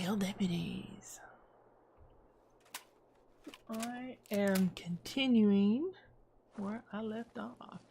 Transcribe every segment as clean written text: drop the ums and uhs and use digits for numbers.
Fail deputies. I am continuing where I left off.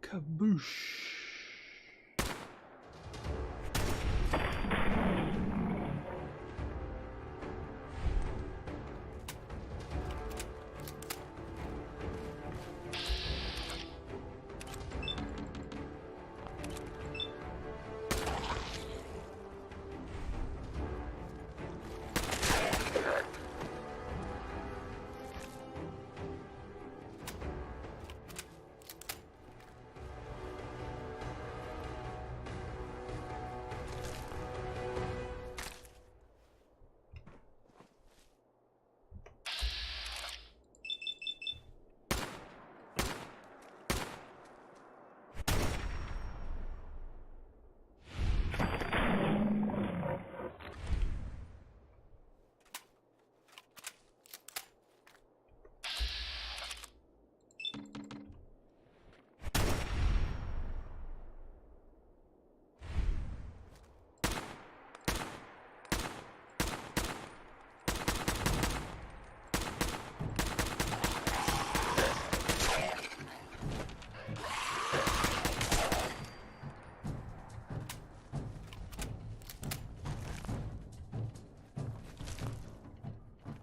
Kaboosh.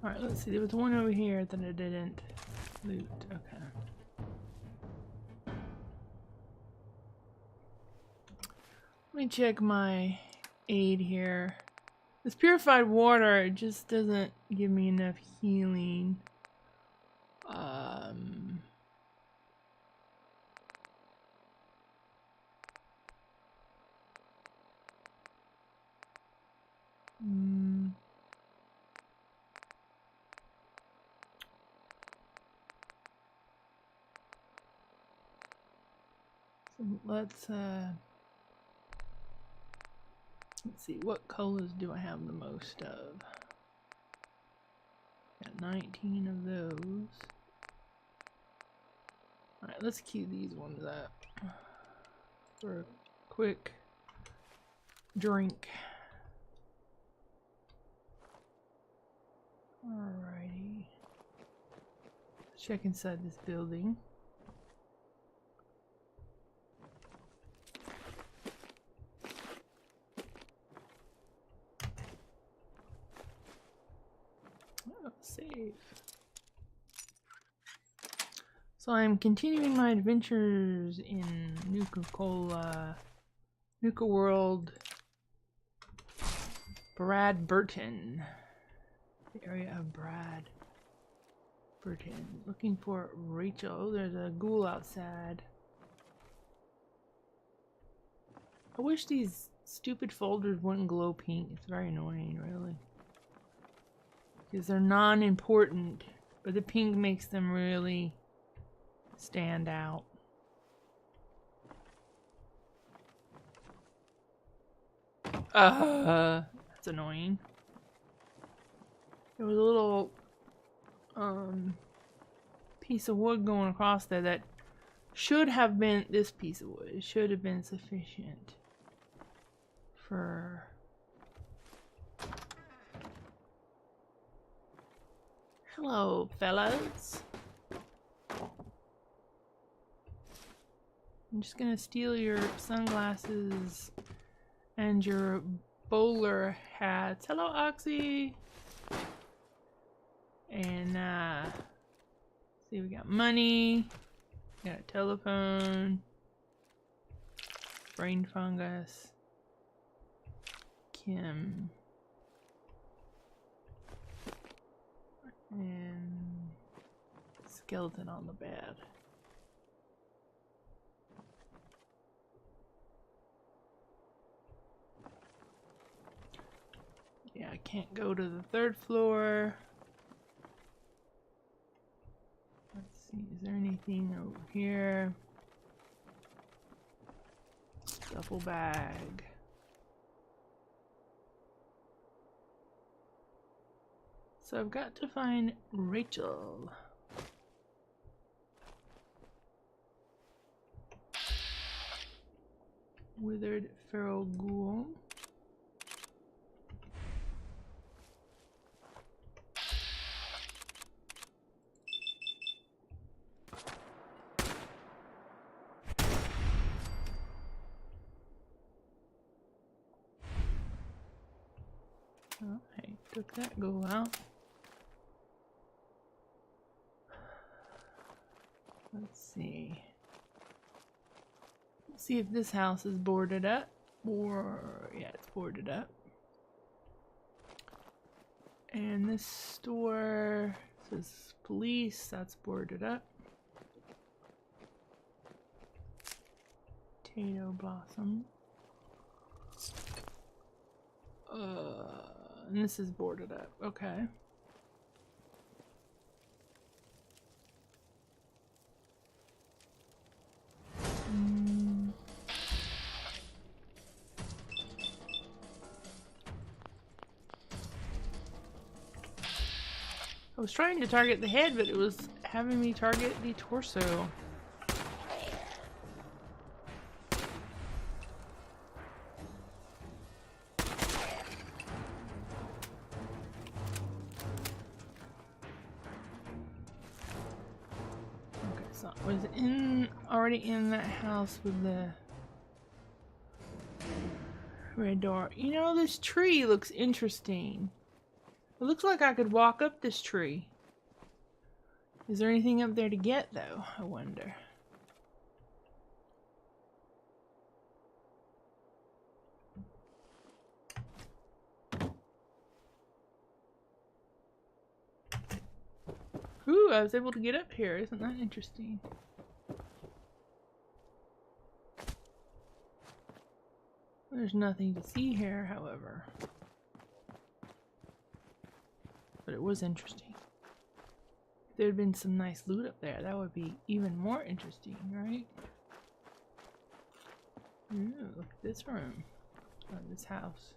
Alright, let's see. There was one over here that I didn't loot. Okay. Let me check my aid here. This purified water, it just doesn't give me enough healing. Let's see, what colors do I have the most of? Got 19 of those. Alright, let's queue these ones up for a quick drink. Alrighty. Let's check inside this building. Save. So I'm continuing my adventures in Nukacola, Nuka World, Brad Burton, the area of Brad Burton. Looking for Rachel. Oh, there's a ghoul outside. I wish these stupid folders wouldn't glow pink. It's very annoying, really. Because they're non-important, but the pink makes them really stand out. That's annoying. There was a little piece of wood going across there that should have been, this piece of wood should have been sufficient for hello, fellas. I'm just gonna steal your sunglasses and your bowler hats. Hello, Oxy. And see, we got money, we got a telephone, brain fungus. Kim. And skeleton on the bed. Yeah, I can't go to the 3rd floor. Let's see, is there anything over here? Duffel bag. So I've got to find Rachel. Withered feral ghoul. Oh, I took that ghoul out. Let's see. Let's see if this house is boarded up. Or, yeah, it's boarded up. And this store says police, that's boarded up. Potato blossom. And this is boarded up. Okay. I was trying to target the head, but it was having me target the torso. Okay, so I was already in that house with the red door. You know, this tree looks interesting. It looks like I could walk up this tree. Is there anything up there to get, though? I wonder. Ooh, I was able to get up here. Isn't that interesting? There's nothing to see here, however. But it was interesting. If there had been some nice loot up there, that would be even more interesting, right? Ooh, look at this room. Oh, this house.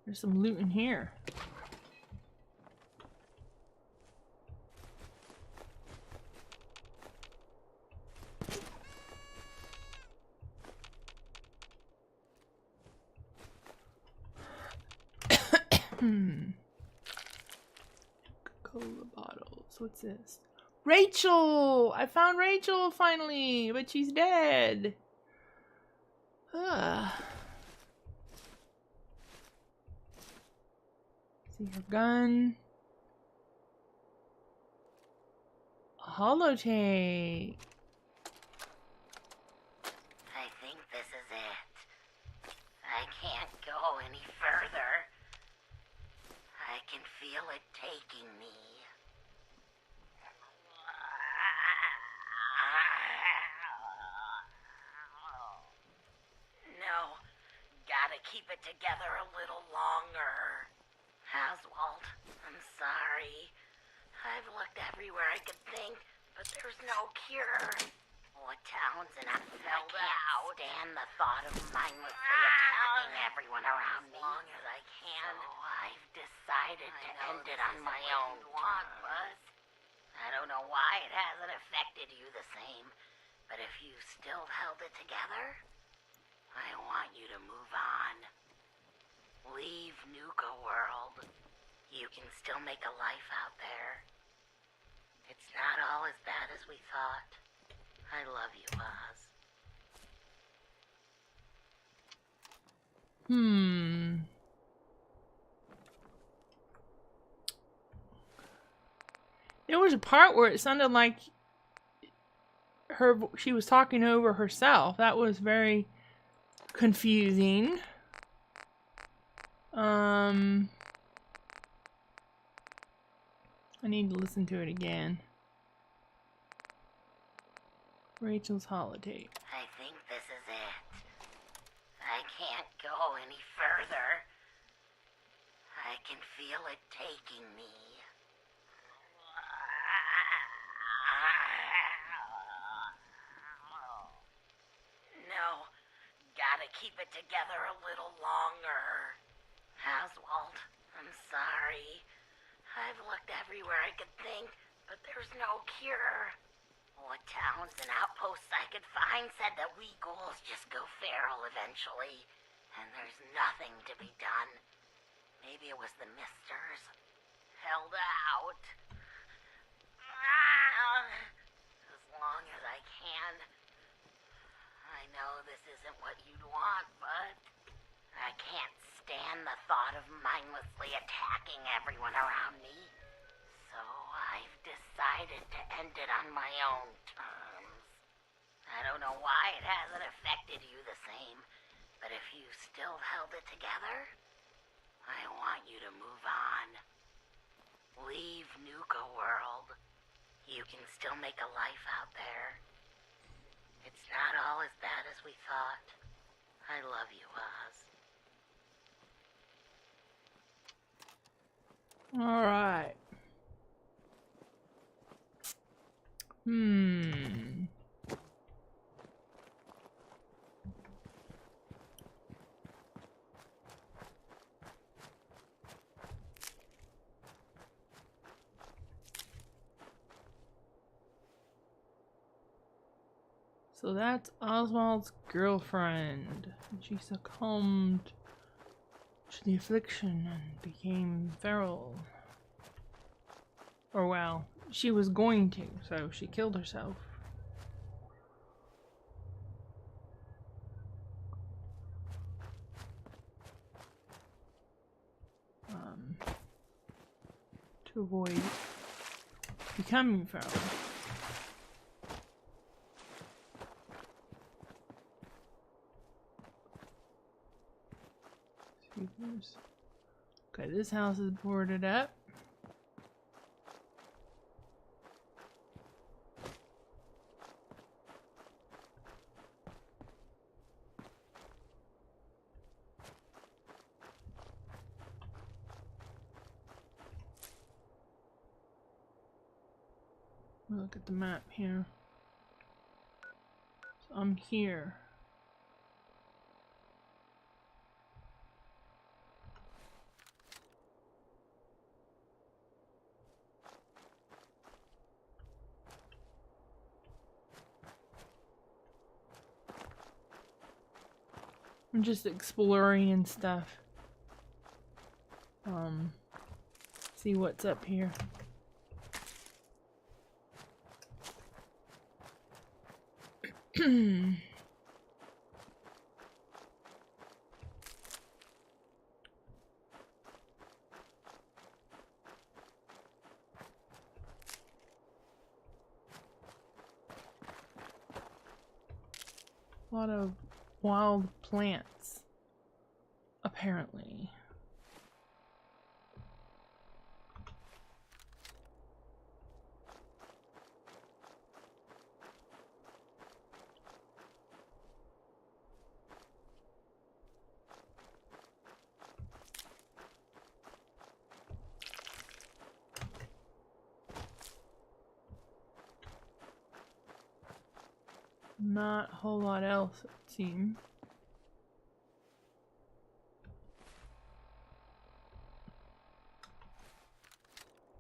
There's some loot in here. Nukacola bottles. What's this? Rachel! I found Rachel finally, but she's dead. See her gun. A holotape. I think this is it. I can't go any further. I can feel it taking me. No, gotta keep it together a little longer. Oswald, I'm sorry. I've looked everywhere I could think, but there's no cure. What Townsend, I can't stand the thought of mindlessly attacking everyone around me. As long as I can. So I've decided to end it on my own terms. I don't know why it hasn't affected you the same, but if you still held it together, I want you to move on. Leave Nuka World. You can still make a life out there. It's not all as bad as we thought. I love you, Oz. There was a part where it sounded like she was talking over herself. That was very confusing. I need to listen to it again. Rachel's holiday. I think this is it. I can't go any further. I can feel it taking me. No, gotta keep it together a little longer. Oswald, I'm sorry. I've looked everywhere I could think, but there's no cure. What towns and outposts I could find said that we ghouls just go feral eventually, and there's nothing to be done. Maybe it was the misters. Held out. As long as I can. I know this isn't what you'd want, but I can't stand the thought of mindlessly attacking everyone around me. So I've decided to end it on my own terms. I don't know why it hasn't affected you the same, but if you still held it together, I want you to move on. Leave Nuka World. You can still make a life out there. It's not all as bad as we thought. I love you, Oz. Alright. So that's Oswald's girlfriend. She succumbed to the affliction and became feral. Or well, she was going to, so she killed herself. To avoid becoming feral. Okay, this house is boarded up. Look at the map here. So I'm here. I'm just exploring and stuff. See what's up here. A lot of wild plants, apparently. Not a whole lot else, it seems.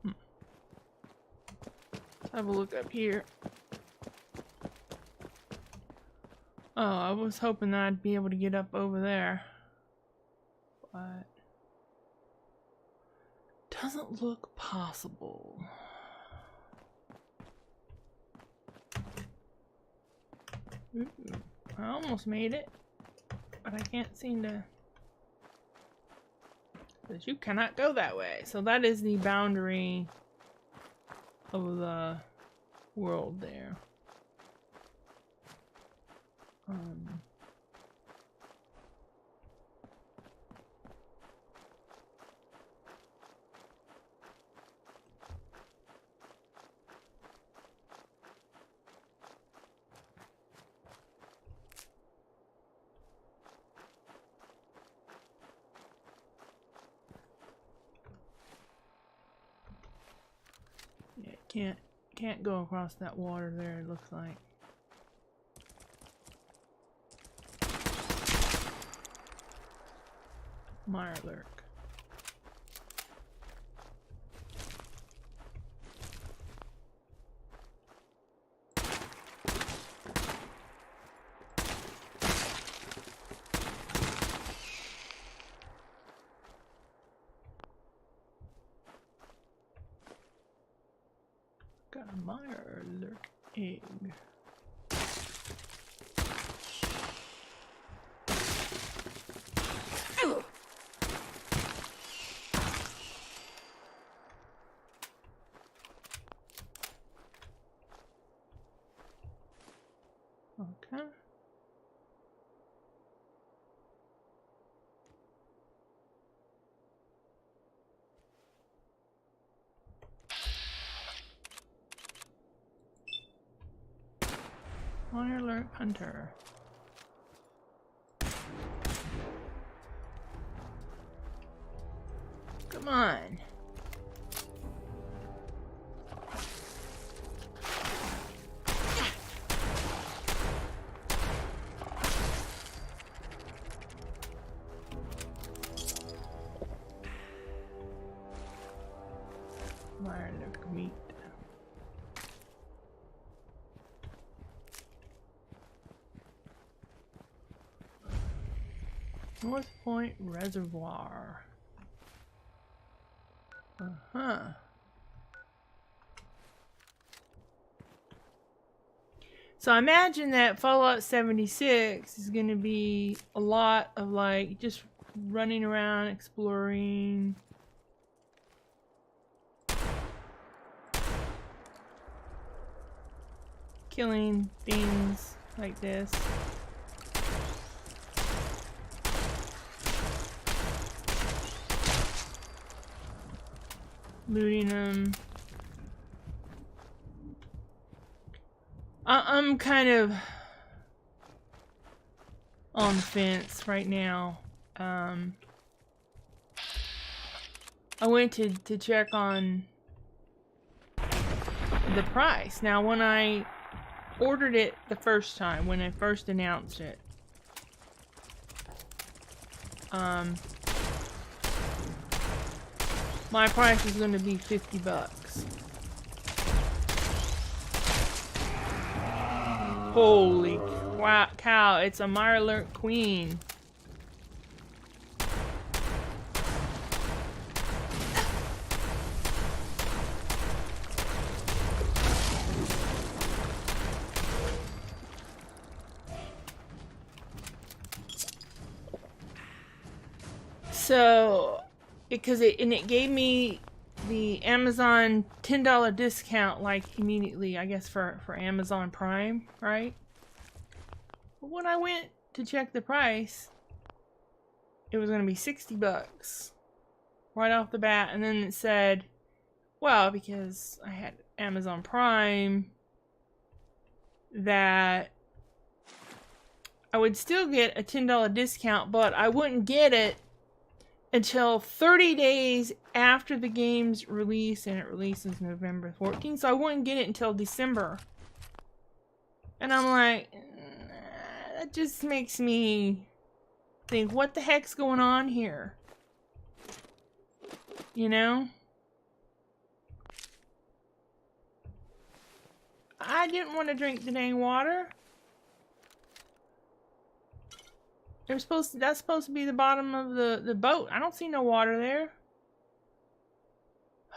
Let's have a look up here. Oh, I was hoping that I'd be able to get up over there. But doesn't look possible. Ooh, I almost made it, but I can't seem to. Because you cannot go that way. So that is the boundary of the world there. Can't go across that water there, it looks like. Mirelurk. Got a Mirelurk egg. Okay. Mirelurk Hunter. Come on. Mirelurk meat. North Point Reservoir. Uh-huh. So I imagine that Fallout 76 is going to be a lot of like just running around, exploring. Killing things like this. Looting them. I'm kind of on the fence right now. I went to check on the price. Now, when I ordered it the first time, when I first announced it, my price was going to be $50. Holy cow, it's a Mirelurk Queen. So, because it gave me the Amazon $10 discount like immediately, I guess for Amazon Prime, right? But when I went to check the price, it was going to be $60 right off the bat, and then it said, well, because I had Amazon Prime, that I would still get a $10 discount, but I wouldn't get it until 30 days after the game's release, and it releases November 14th, so I wouldn't get it until December. And I'm like, that just makes me think, what the heck's going on here? You know? I didn't want to drink the dang water. That's supposed to be the bottom of the boat. I don't see no water there.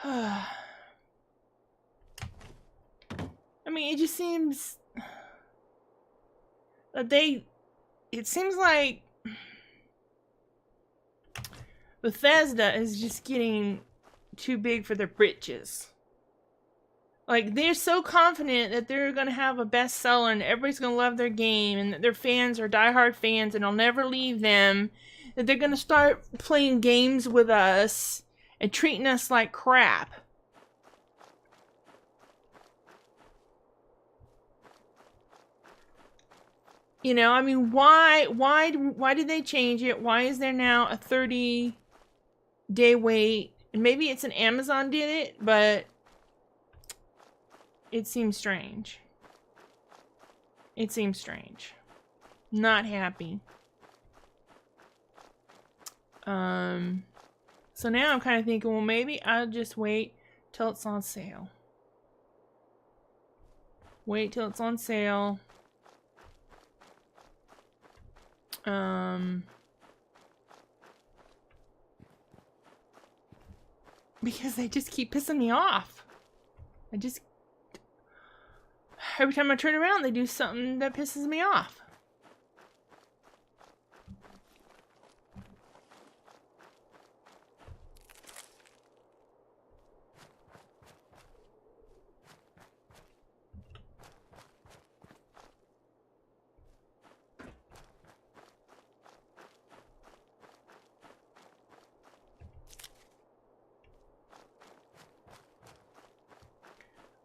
I mean, it just seems that it seems like Bethesda is just getting too big for their britches. Like, they're so confident that they're going to have a bestseller and everybody's going to love their game and that their fans are diehard fans and they'll never leave them, that they're going to start playing games with us and treating us like crap. You know, I mean, why did they change it? Why is there now a 30-day wait? And maybe it's an Amazon did it, but it seems strange. It seems strange. Not happy. So now I'm kind of thinking, well, maybe I'll just wait till it's on sale. Wait till it's on sale. Because they just keep pissing me off. Every time I turn around, they do something that pisses me off.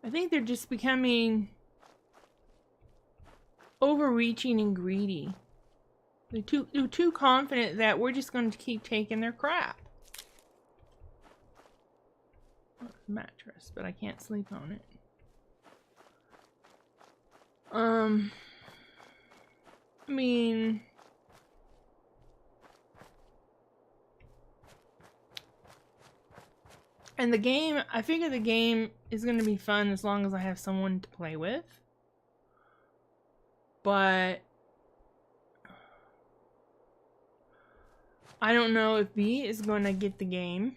I think they're just becoming overreaching and greedy. They're too confident that we're just going to keep taking their crap. Mattress, but I can't sleep on it. I mean, and the game, I figure the game is going to be fun as long as I have someone to play with. But I don't know if B is going to get the game.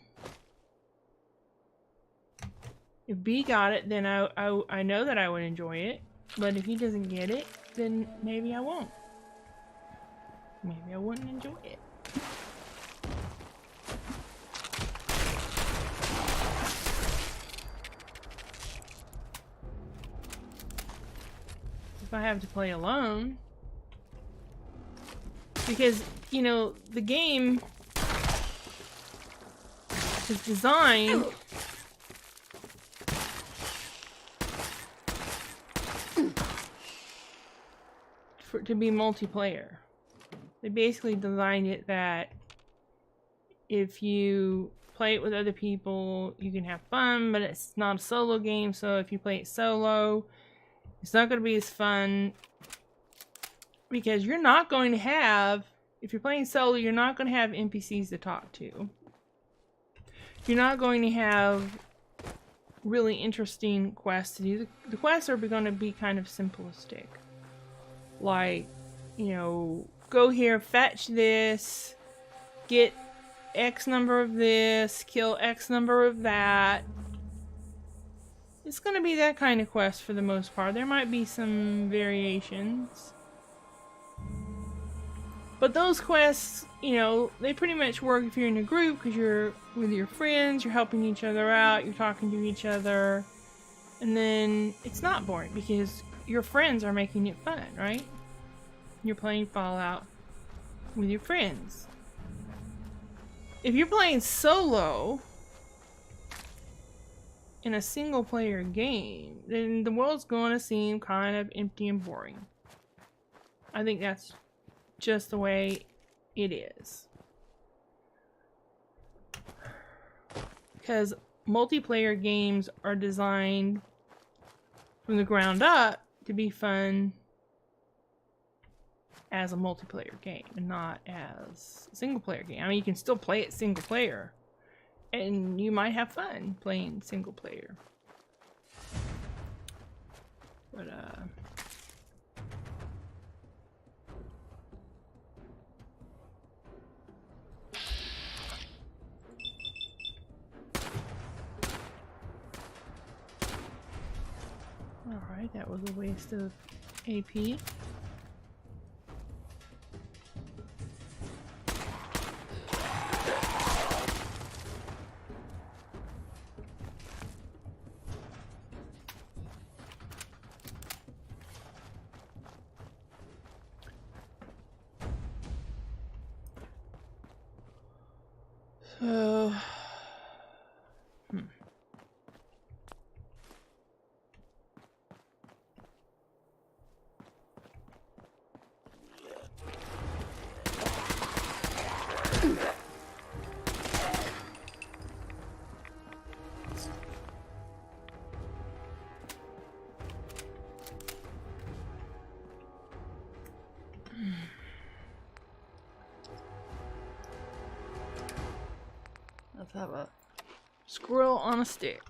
If B got it, then I know that I would enjoy it. But if he doesn't get it, then maybe I won't. Maybe I wouldn't enjoy it. If I have to play alone. Because, you know, the game is designed to be multiplayer. They basically designed it that if you play it with other people, you can have fun, but it's not a solo game, so if you play it solo, it's not going to be as fun because you're not going to have, if you're playing solo, you're not going to have NPCs to talk to. You're not going to have really interesting quests to do. The quests are going to be kind of simplistic. Like, you know, go here, fetch this, get X number of this, kill X number of that. It's going to be that kind of quest for the most part. There might be some variations. But those quests, you know, they pretty much work if you're in a group because you're with your friends, you're helping each other out, you're talking to each other. And then it's not boring because your friends are making it fun, right? You're playing Fallout with your friends. If you're playing solo in a single player game, then the world's going to seem kind of empty and boring. I think that's just the way it is. Because multiplayer games are designed from the ground up to be fun as a multiplayer game and not as a single player game. I mean, you can still play it single player and you might have fun playing single player. But alright, that was a waste of AP. So, Let's have a squirrel on a stick.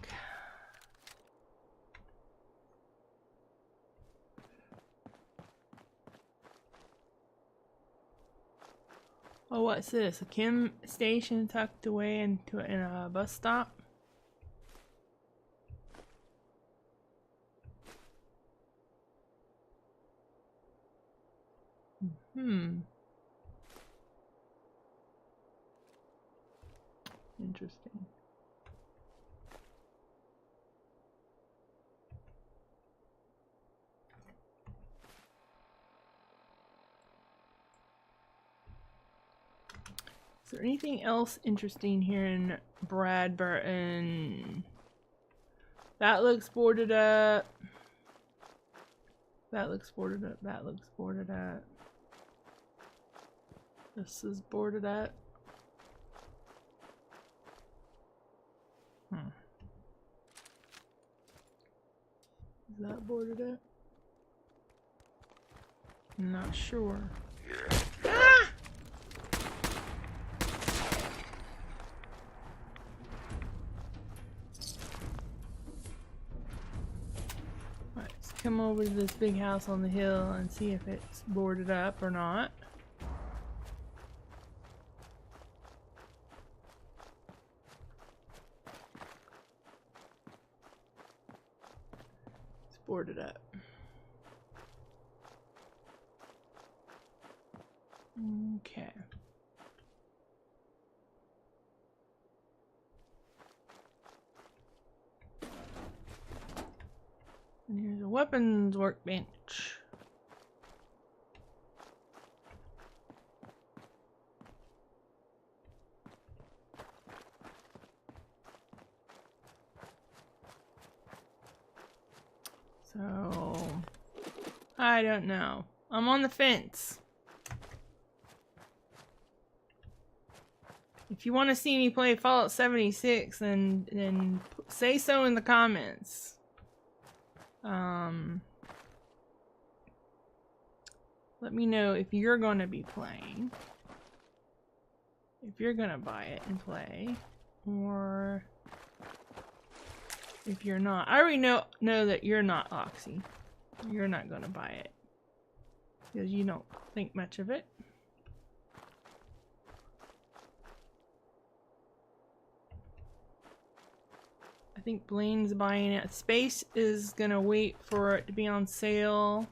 Oh, what's this? A chem station tucked away in a bus stop? Interesting. Is there anything else interesting here in Bradburton? That looks boarded up. That looks boarded up. That looks boarded up. This is boarded up. Is that boarded up? I'm not sure. Ah! Alright, let's come over to this big house on the hill and see if it's boarded up or not. Boarded up. Okay. And here's a weapons workbench. So, I don't know. I'm on the fence. If you want to see me play Fallout 76, then say so in the comments. Let me know if you're going to be playing. If you're going to buy it and play. Or if you're not. I already know that you're not, Oxy. You're not gonna buy it. Because you don't think much of it. I think Blaine's buying it. Space is gonna wait for it to be on sale.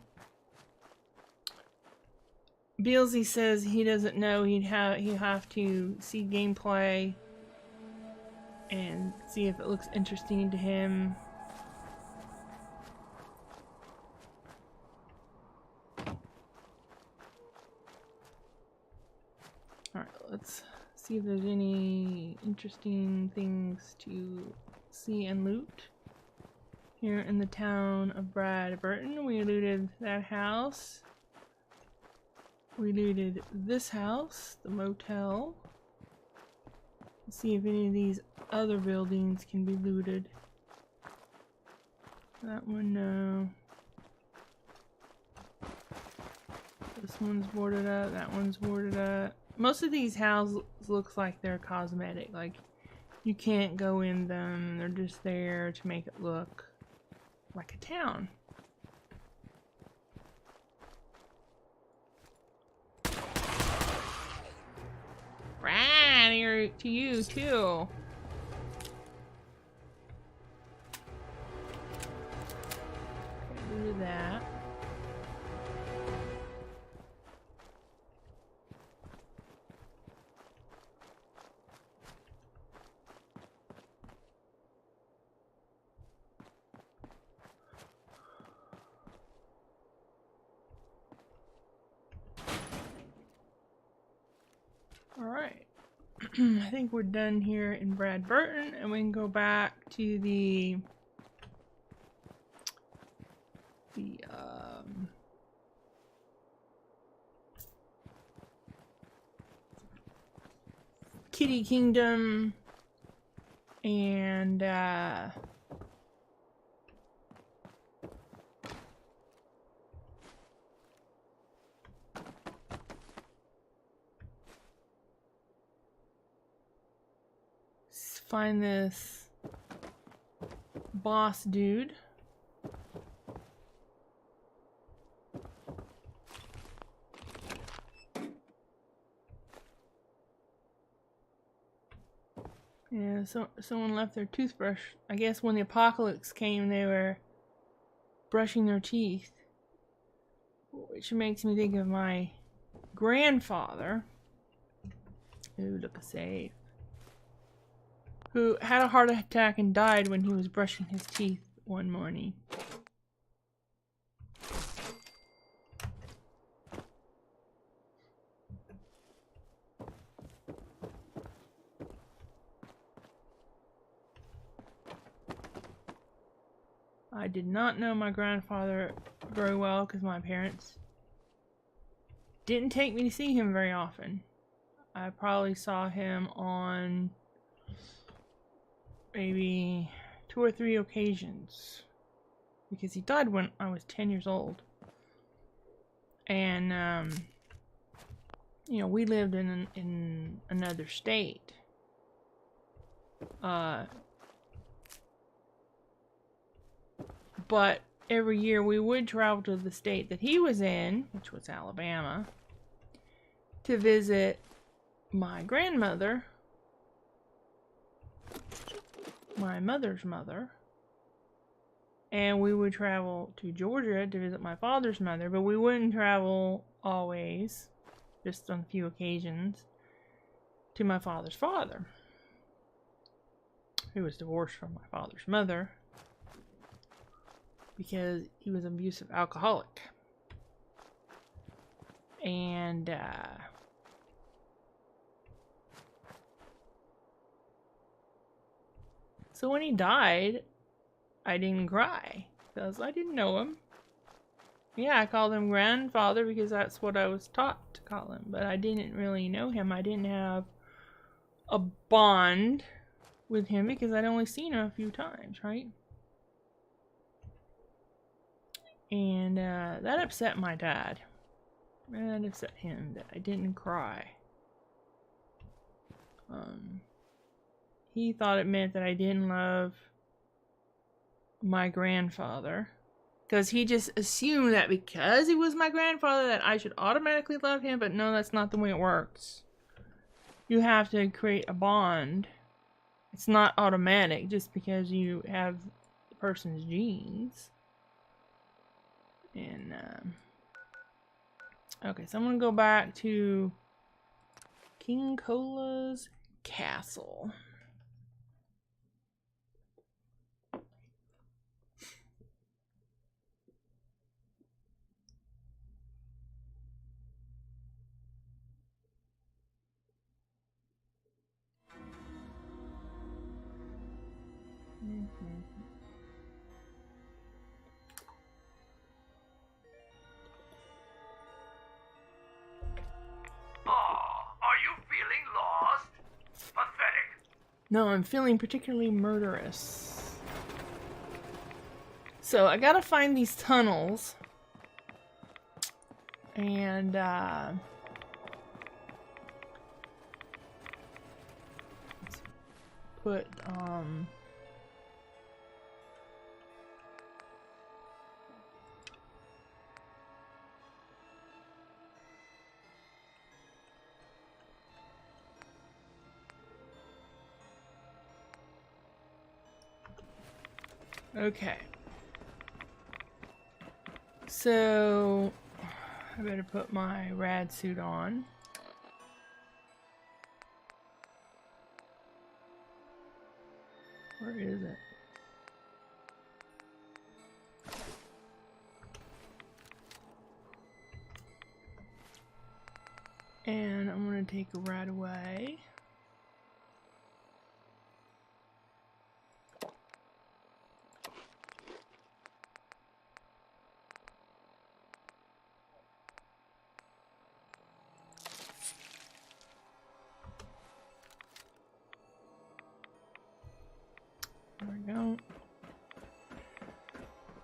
Beelzy says he doesn't know. He'd have to see gameplay and see if it looks interesting to him. Alright, let's see if there's any interesting things to see and loot. Here in the town of Bradburton, we looted that house. We looted this house, the motel. Let's see if any of these other buildings can be looted. That one, no. This one's boarded up, that one's boarded up. Most of these houses looks like they're cosmetic, like you can't go in them, they're just there to make it look like a town. Right here to you too. Do that. All right. I think we're done here in Bradburton, and we can go back to the Kitty Kingdom and find this boss dude. Yeah, so someone left their toothbrush. I guess when the apocalypse came, they were brushing their teeth. Which makes me think of my grandfather. Ooh, look safe. Who had a heart attack and died when he was brushing his teeth one morning. I did not know my grandfather very well because my parents didn't take me to see him very often. I probably saw him on maybe 2 or 3 occasions because he died when I was 10 years old. And you know, we lived in another state. But every year we would travel to the state that he was in, which was Alabama, to visit my grandmother, my mother's mother, and we would travel to Georgia to visit my father's mother, but we wouldn't travel always, just on a few occasions, to my father's father, who was divorced from my father's mother because he was an abusive alcoholic. And so when he died, I didn't cry because I didn't know him. Yeah, I called him grandfather because that's what I was taught to call him, but I didn't really know him. I didn't have a bond with him because I'd only seen him a few times, right? And that upset my dad. That upset him that I didn't cry. He thought it meant that I didn't love my grandfather. Because he just assumed that because he was my grandfather that I should automatically love him. But no, that's not the way it works. You have to create a bond. It's not automatic just because you have the person's genes. And, okay, so I'm going to go back to King Cola's castle. Are you feeling lost? Pathetic. No, I'm feeling particularly murderous. So I gotta find these tunnels. And, let's put, okay. So I better put my rad suit on. Where is it? And I'm gonna take a rad away. There we go.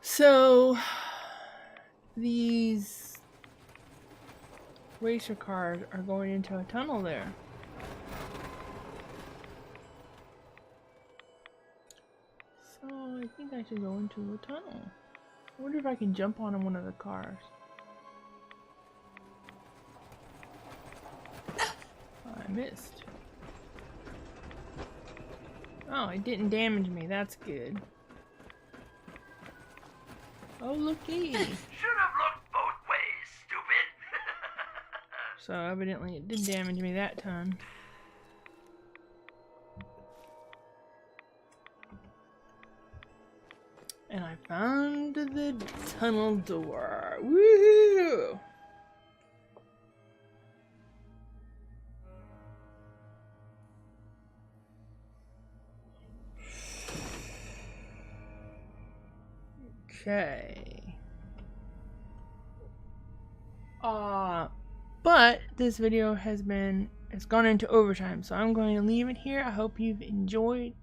So these racer cars are going into a tunnel there. to go into a tunnel. I wonder if I can jump on one of the cars. Oh, I missed. Oh, it didn't damage me. That's good. Oh, looky! Should have looked both ways, stupid. So evidently it did damage me that time. And I found the tunnel door. Woohoo! Okay. But this video has gone into overtime, so I'm going to leave it here. I hope you've enjoyed.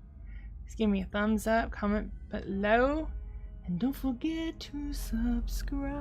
Just give me a thumbs up, comment below, and don't forget to subscribe.